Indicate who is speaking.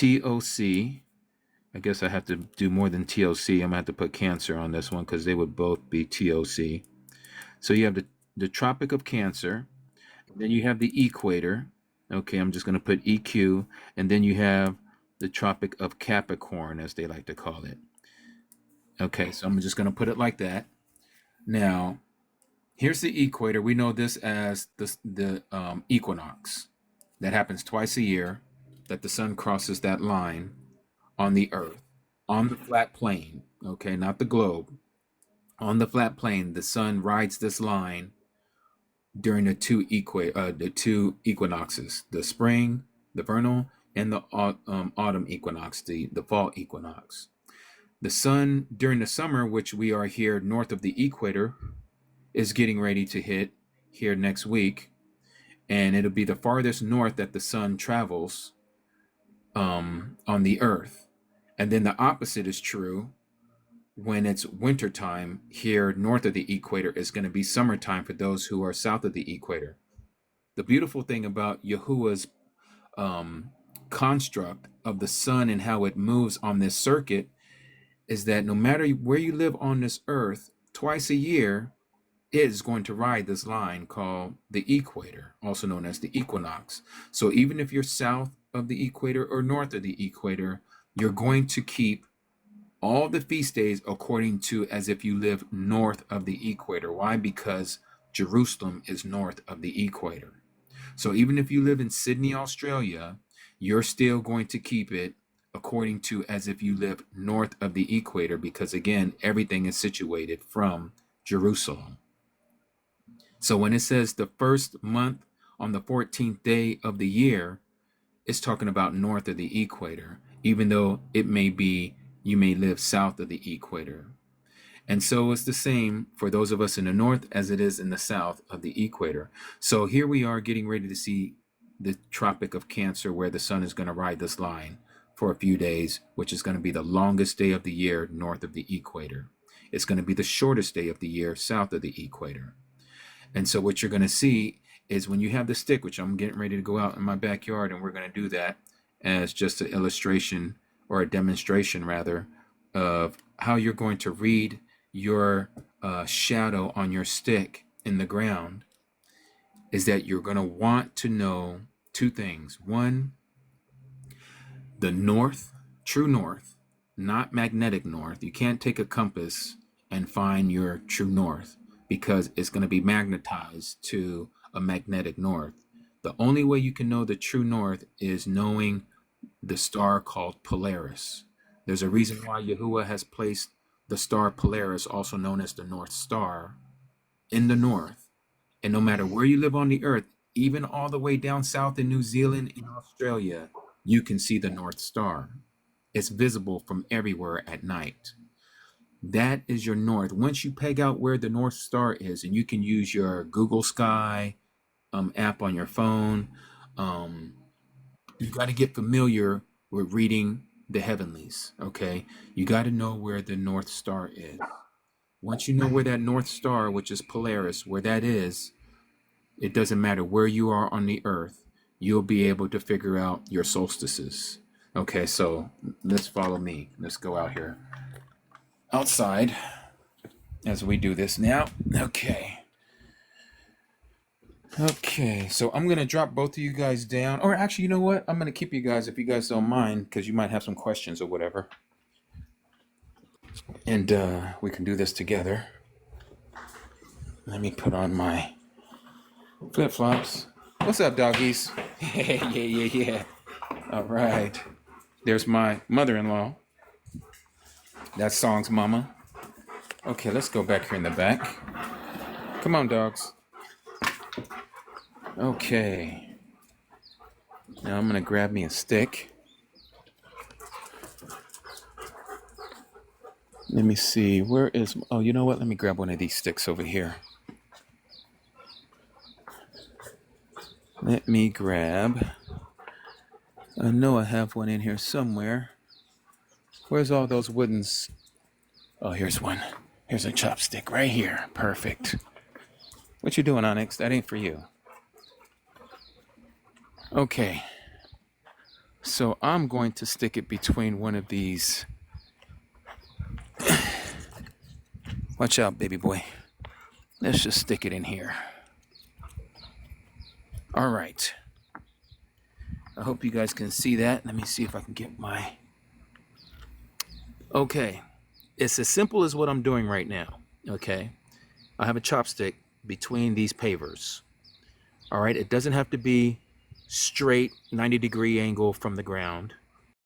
Speaker 1: TOC. I guess I have to do more than TOC. I'm gonna have to put Cancer on this one because they would both be TOC. So you have the Tropic of Cancer, then you have the Equator. Okay, I'm just gonna put EQ, and then you have the Tropic of Capricorn, as they like to call it. Okay, so I'm just gonna put it like that. Now, here's the equator. We know this as the equinox. That happens twice a year, that the sun crosses that line on the Earth, on the flat plane. Okay, not the globe. On the flat plane, the sun rides this line during the two equinoxes: the spring, the vernal, and the autumn equinox, the fall equinox. The sun during the summer, which we are here north of the equator, is getting ready to hit here next week, and it'll be the farthest north that the sun travels on the Earth. And then the opposite is true. When it's wintertime here north of the equator, is going to be summertime for those who are south of the equator. The beautiful thing about Yahuwah's construct of the sun and how it moves on this circuit is that no matter where you live on this earth, twice a year it is going to ride this line called the equator, also known as the equinox. So even if you're south of the equator or north of the equator, you're going to keep all the feast days according to as if you live north of the equator. Why? Because Jerusalem is north of the equator. So even if you live in Sydney, Australia, you're still going to keep it according to as if you live north of the equator, because again, everything is situated from Jerusalem. So when it says the first month on the 14th day of the year, it's talking about north of the equator, even though it may be you may live south of the equator. And so it's the same for those of us in the north as it is in the south of the equator. So here we are getting ready to see the Tropic of Cancer, where the sun is going to ride this line for a few days, which is going to be the longest day of the year north of the equator. It's going to be the shortest day of the year south of the equator. And so what you're going to see is when you have the stick, which I'm getting ready to go out in my backyard, and we're going to do that as just an illustration, or a demonstration rather, of how you're going to read your shadow on your stick in the ground, is that you're going to want to know two things. One, the north, true north, not magnetic north. You can't take a compass and find your true north, because it's going to be magnetized to a magnetic north. The only way you can know the true north is knowing the star called Polaris. There's a reason why Yahuwah has placed the star Polaris, also known as the North Star, in the north. And no matter where you live on the earth, even all the way down south in New Zealand and Australia, you can see the North Star. It's visible from everywhere at night. That is your north. Once you peg out where the North Star is, and you can use your Google Sky app on your phone, you got to get familiar with reading the heavenlies, okay? You got to know where the North Star is. Once you know where that North Star, which is Polaris, where that is, it doesn't matter where you are on the earth, you'll be able to figure out your solstices. Okay, so let's follow me. Let's go out here outside as we do this now. Okay, so I'm gonna drop both of you guys down, or actually, you know what? I'm gonna keep you guys if you guys don't mind, because you might have some questions or whatever, and we can do this together. Let me put on my flip-flops. What's up, doggies? Yeah. All right. There's my mother-in-law. That's Song's mama. Okay, let's go back here in the back. Come on, dogs. Okay. Now I'm gonna grab me a stick. Let me see, where is, oh, you know what? Let me grab one of these sticks over here. Let me grab, I know I have one in here somewhere. Where's all those woodens? Oh, here's one. Here's a chopstick right here. Perfect. What you doing, Onyx? That ain't for you. Okay. So I'm going to stick it between one of these. Watch out, baby boy. Let's just stick it in here. All right. I hope you guys can see that. Let me see if I can get my... Okay. It's as simple as what I'm doing right now. Okay. I have a chopstick between these pavers. All right. It doesn't have to be straight 90-degree angle from the ground.